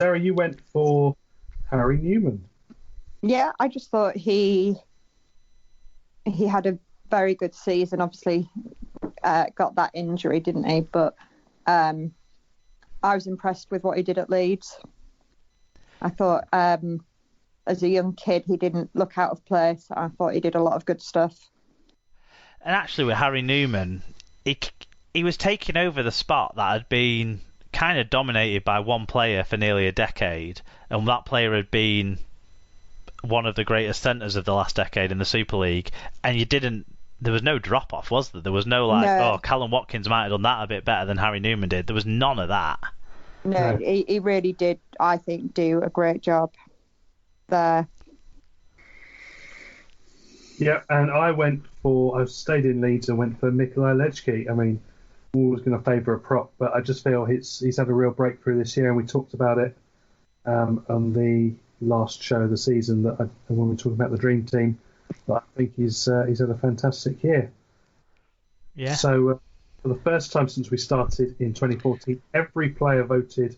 Sarah, you went for Harry Newman. Yeah, I just thought he had a very good season. Obviously, got that injury, didn't he? But I was impressed with what he did at Leeds. I thought, as a young kid, he didn't look out of place. I thought he did a lot of good stuff. And actually, with Harry Newman, he was taking over the spot that had been kind of dominated by one player for nearly a decade, and that player had been one of the greatest centres of the last decade in the Super League, and there was no drop off, was there? There was no oh, Callum Watkins might have done that a bit better than Harry Newman did. There was none of that. No, he really did, I think, do a great job there. Yeah, and I stayed in Leeds and went for Nikolai Lechki. I mean, I'm always going to favour a prop, but I just feel he's had a real breakthrough this year, and we talked about it on the last show of the season when we were talking about the Dream Team. But I think he's had a fantastic year. Yeah. So for the first time since we started in 2014, every player voted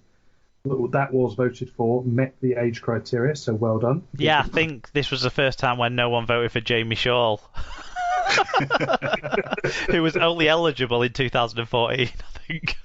for met the age criteria. So well done. Yeah, I think this was the first time when no one voted for Jamie Shaw, who was only eligible in 2014, I think.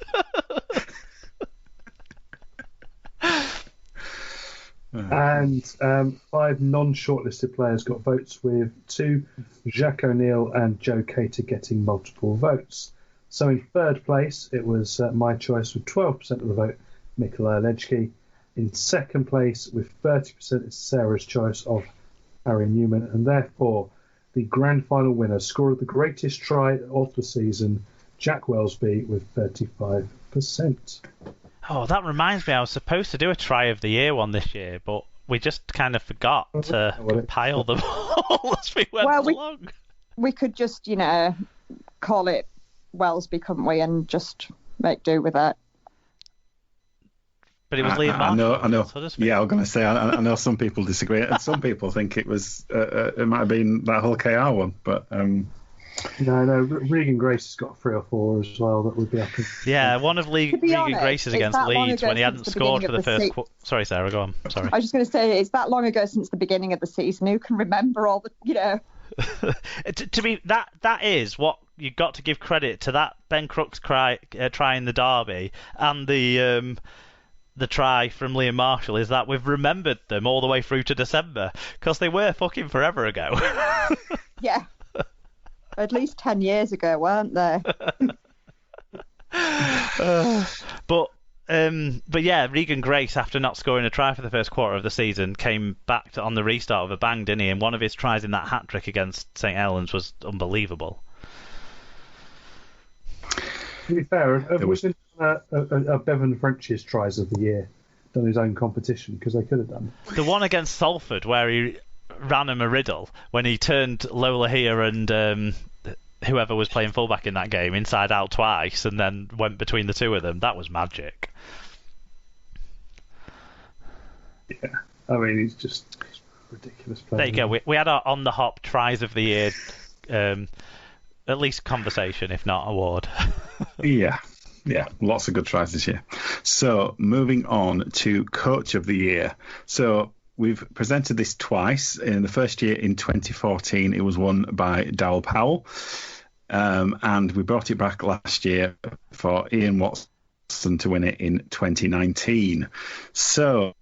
And 5 non-shortlisted players got votes, with 2, Jacques O'Neill and Joe Cater, getting multiple votes. So in third place, it was my choice with 12% of the vote, Nikolai Lechki. In second place, with 30%, it's Sarah's choice of Harry Newman. And therefore, the grand final winner scored the greatest try of the season, Jack Wellesby, with 35%. Oh, that reminds me, I was supposed to do a try of the year one this year, but we just kind of forgot to compile them all as we went along. We could just, call it Wellesby, couldn't we, and just make do with it. But it was Leigh and Marshall. I know. Yeah, I was going to say, I know some people disagree, and some people think it was it might have been that whole KR one, but No, Regan Grace has got 3 or 4 as well that would be up. Yeah, one of Regan Grace's against Leeds when he hadn't scored for the first. Sorry, Sarah, go on. Sorry. I was just going to say, it's that long ago since the beginning of the season. Who can remember all the, to me, that is what you got to give credit to, that Ben Crooks try in the derby and the try from Leigh and Marshall, is that we've remembered them all the way through to December, because they were fucking forever ago. Yeah. At least 10 years ago, weren't they? But yeah, Regan Grace, after not scoring a try for the first quarter of the season, came back on the restart of a bang, didn't he? And one of his tries in that hat-trick against St Helens was unbelievable. To be fair, have we been Bevan French's tries of the year done his own competition? Because they could have done. The one against Salford, where he ran him a riddle when he turned Lola here and whoever was playing fullback in that game inside out twice and then went between the two of them. That was magic. Yeah, I mean, he's just ridiculous player. There you go. We had our on the hop tries of the year, at least conversation, if not award. Yeah, lots of good tries this year. So moving on to coach of the year. So we've presented this twice. In the first year, in 2014, it was won by Darryl Powell. And we brought it back last year for Ian Watson to win it in 2019. So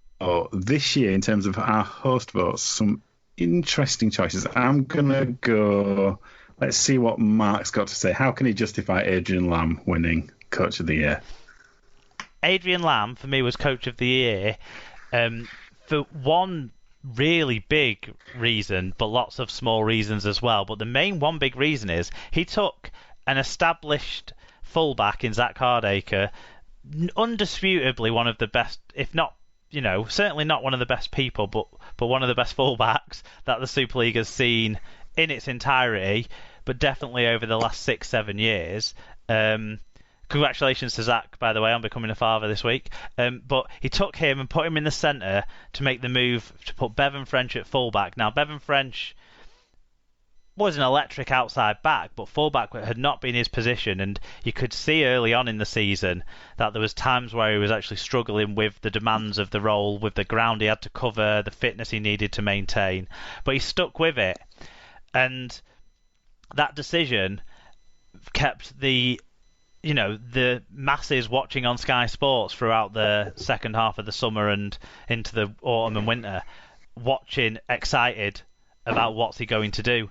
this year, in terms of our host votes, some interesting choices. I'm going to go... Let's see what Mark's got to say. How can he justify Adrian Lamb winning Coach of the Year? Adrian Lamb, for me, was Coach of the Year. For one really big reason, but lots of small reasons as well. But the main one big reason is he took an established fullback in Zach Hardacre, undisputably one of the best, if not, certainly not one of the best people, but one of the best fullbacks that the Super League has seen in its entirety, but definitely over the last 6-7 years. Congratulations to Zach, by the way, on becoming a father this week. But he took him and put him in the centre to make the move to put Bevan French at fullback. Now, Bevan French was an electric outside back, but fullback had not been his position, and you could see early on in the season that there was times where he was actually struggling with the demands of the role, with the ground he had to cover, the fitness he needed to maintain. But he stuck with it, and that decision kept the masses watching on Sky Sports throughout the second half of the summer and into the autumn and winter, watching, excited about what's he going to do.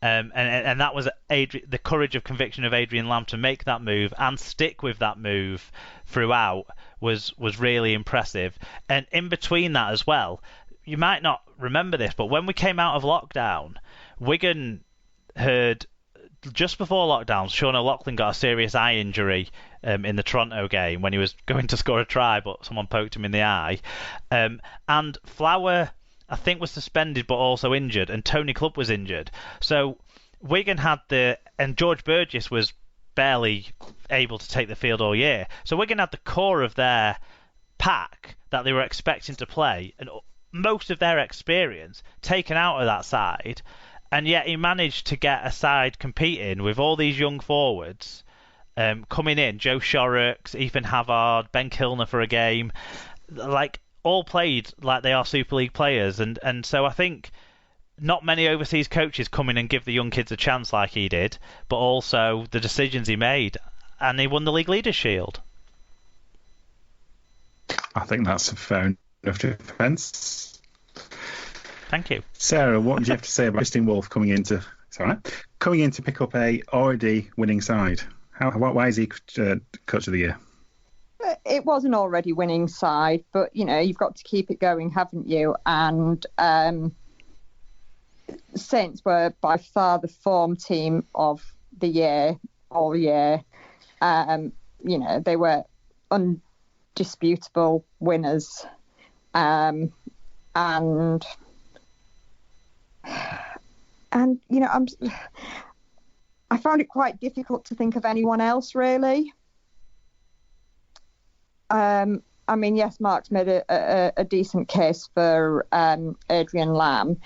And that was the courage of conviction of Adrian Lamb to make that move and stick with that move throughout was really impressive. And in between that as well, you might not remember this, but when we came out of lockdown, Wigan had, just before lockdown, Sean O'Loughlin got a serious eye injury in the Toronto game when he was going to score a try, but someone poked him in the eye. And Flower, I think, was suspended but also injured, and Tony Clubb was injured. So Wigan had and George Burgess was barely able to take the field all year. So Wigan had the core of their pack that they were expecting to play, and most of their experience taken out of that side. And yet he managed to get a side competing with all these young forwards coming in. Joe Shorrocks, Ethan Havard, Ben Kilner for a game. All played like they are Super League players. And so I think not many overseas coaches come in and give the young kids a chance like he did, but also the decisions he made. And he won the League Leaders' Shield. I think that's a fair enough defence. Thank you. Sarah, what did you have to say about Christian Wolff coming in to pick up a already winning side? Why is he coach of the year? It was an already winning side, but you've got to keep it going, haven't you? And Saints were by far the form team of the year all year. They were undisputable winners, and I found it quite difficult to think of anyone else, really. Yes, Mark's made a decent case for Adrian Lamb,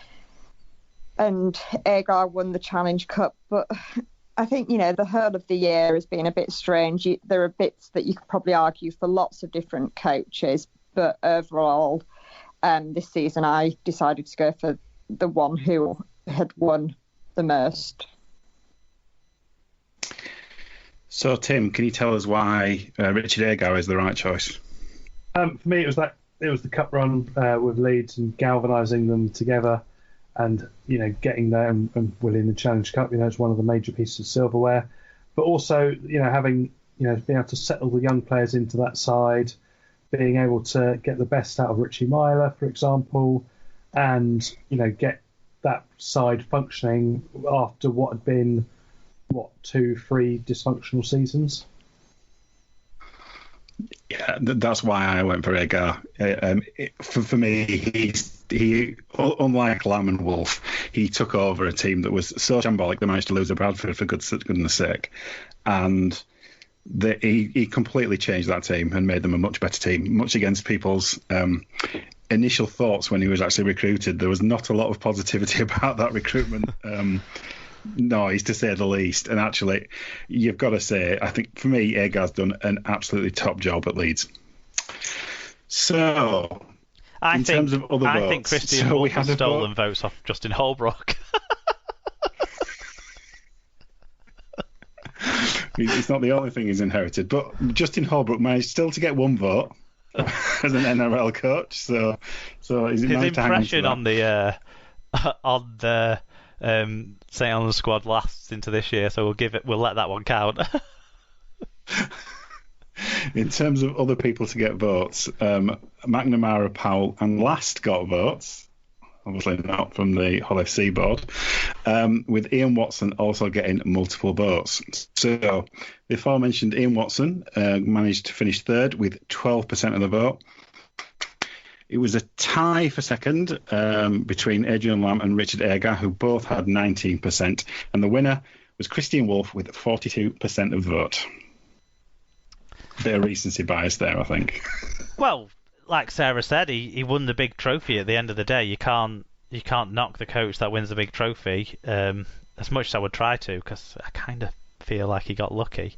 and Agar won the Challenge Cup, but I think, the whole of the year has been a bit strange. There are bits that you could probably argue for lots of different coaches, but overall, this season I decided to go for the one who had won the most. So, Tim, can you tell us why Richard Agar is the right choice? For me, it was the cup run with Leeds and galvanising them together, and getting there and winning the Challenge Cup. It's one of the major pieces of silverware, but also having being able to settle the young players into that side, being able to get the best out of Richie Myler, for example, and get that side functioning after what had been 2-3 dysfunctional seasons. Yeah, that's why I went for Agar. For me, he unlike Lamb and Wolff, he took over a team that was so shambolic they managed to lose to Bradford for goodness sake, and he completely changed that team and made them a much better team, much against people's initial thoughts when he was actually recruited. There was not a lot of positivity about that recruitment. Noise, to say the least. And actually, you've got to say, I think for me, Agar's done an absolutely top job at Leeds. So, in terms of other votes, I think Christian Wolff has stolen votes off Justin Holbrook. It's not the only thing he's inherited, but Justin Holbrook managed still to get one vote as an NRL coach. So is it his nice impression on the St. Helens squad lasts into this year, so we'll let that one count. In terms of other people to get votes, McNamara, Powell, and Last got votes. Obviously not from the Hull FC board, with Ian Watson also getting multiple votes. So the aforementioned Ian Watson managed to finish third with 12% of the vote. It was a tie for second between Adrian Lamb and Richard Agar, who both had 19%. And the winner was Christian Wolff with 42% of the vote. Bit of recency bias there, I think. Well, like Sarah said, he won the big trophy at the end of the day. You can't knock the coach that wins the big trophy. as much as I would try to, because I kind of feel like he got lucky.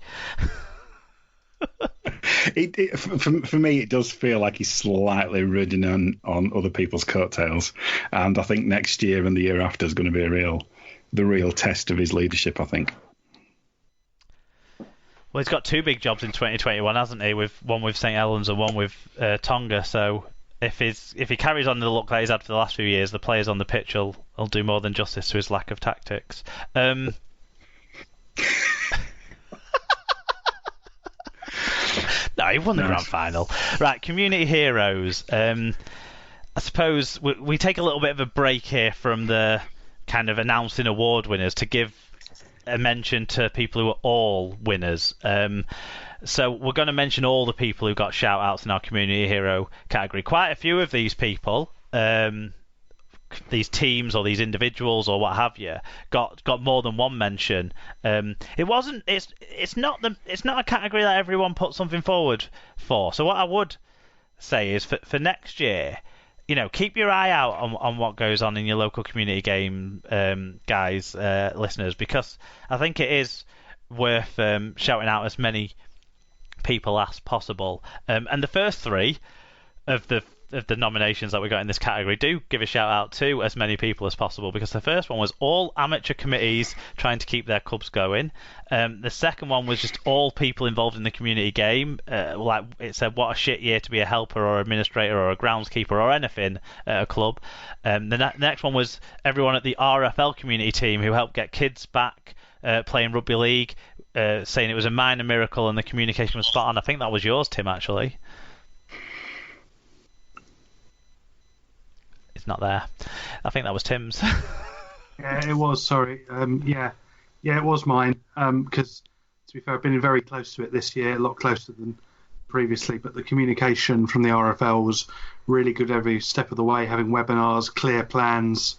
For me, it does feel like he's slightly ridden on other people's coattails, and I think next year and the year after is going to be the real test of his leadership, I think. Well, he's got two big jobs in 2021, hasn't he? With one with St Helens and one with Tonga. So if he carries on the look that he's had for the last few years, the players on the pitch will do more than justice to his lack of tactics. No, he won the grand final. Right, community heroes. I suppose we take a little bit of a break here from the kind of announcing award winners to give a mention to people who are all winners. So we're going to mention all the people who got shout-outs in our community hero category. Quite a few of these people, these teams or these individuals or what have you, got more than one mention. It's not a category that everyone puts something forward for. So what I would say is for next year, keep your eye out on what goes on in your local community game, guys, listeners, because I think it is worth shouting out as many people as possible. And the first three of the nominations that we got in this category do give a shout out to as many people as possible, because the first one was all amateur committees trying to keep their clubs going. The second one was just all people involved in the community game. Like it said, what a shit year to be a helper or administrator or a groundskeeper or anything at a club. The next one was everyone at the RFL community team who helped get kids back playing rugby league, saying it was a minor miracle and the communication was spot on. I think that was yours, Tim, actually. Not there. I think that was Tim's. Yeah, it was. Sorry. Yeah, it was mine. Because to be fair, I've been very close to it this year, a lot closer than previously. But the communication from the RFL was really good every step of the way. Having webinars, clear plans,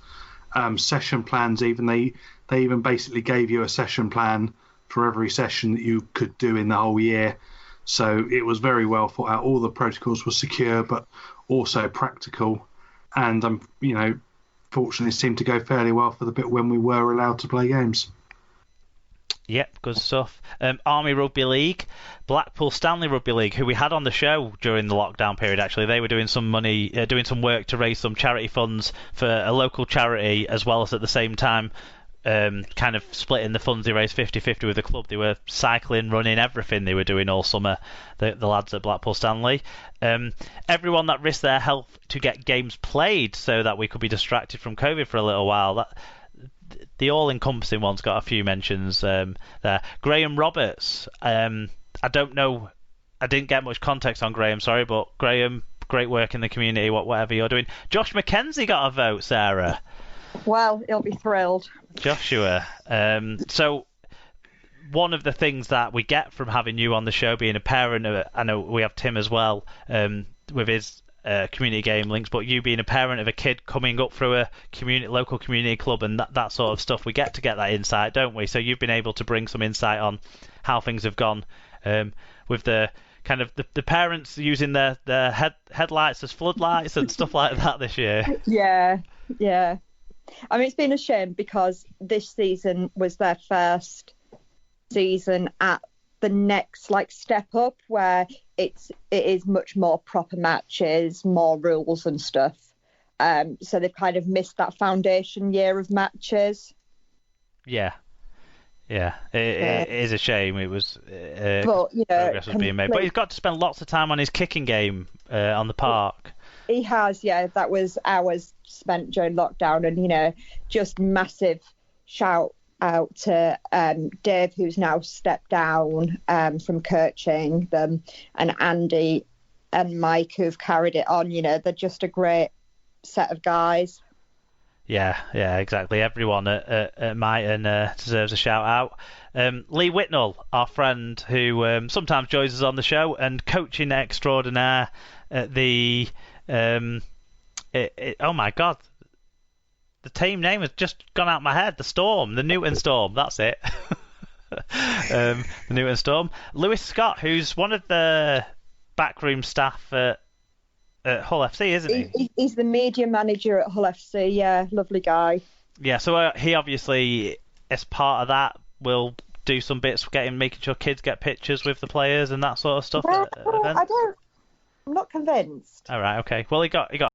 session plans. Even they even basically gave you a session plan for every session that you could do in the whole year. So it was very well thought out. All the protocols were secure, but also practical. And fortunately, it seemed to go fairly well for the bit when we were allowed to play games. Yep, good stuff. Army Rugby League, Blackpool Stanley Rugby League, who we had on the show during the lockdown period. Actually, they were doing some work to raise some charity funds for a local charity, as well as at the same time kind of splitting the funds they raised 50-50 with the club. They were cycling, running, everything they were doing all summer, the lads at Blackpool Stanley. Everyone that risked their health to get games played so that we could be distracted from COVID for a little while. The all-encompassing one's got a few mentions there. Graham Roberts. I don't know. I didn't get much context on Graham, sorry, but Graham, great work in the community, whatever you're doing. Josh McKenzie got a vote, Sarah. Well, he'll be thrilled. Joshua. So one of the things that we get from having you on the show, being a parent of, I know we have Tim as well with his community game links, but you being a parent of a kid coming up through a local community club and that sort of stuff, we get that insight, don't we? So you've been able to bring some insight on how things have gone with the kind of the parents using their headlights as floodlights and stuff like that this year. Yeah. I mean, it's been a shame because this season was their first season at the next step up, where it is much more proper matches, more rules and stuff. So they've kind of missed that foundation year of matches. Yeah. It is a shame. It was but, progress was being made, but he's got to spend lots of time on his kicking game on the park. He has, yeah. That was hours spent during lockdown, and just massive shout out to Dave, who's now stepped down from coaching them, and Andy and Mike, who've carried it on. They're just a great set of guys. Yeah, exactly. Everyone at Myton deserves a shout out. Lee Whitnell, our friend, who sometimes joins us on the show and coaching extraordinaire at the. Oh my God, the team name has just gone out my head. The Storm, the Newton Storm. That's it. The Newton Storm. Lewis Scott, who's one of the backroom staff at Hull FC, isn't he? He's the media manager at Hull FC. Yeah, lovely guy. Yeah, so he obviously as part of that, we'll do some bits making sure kids get pictures with the players and that sort of stuff Well, at events? I'm not convinced. All right, okay. Well, he got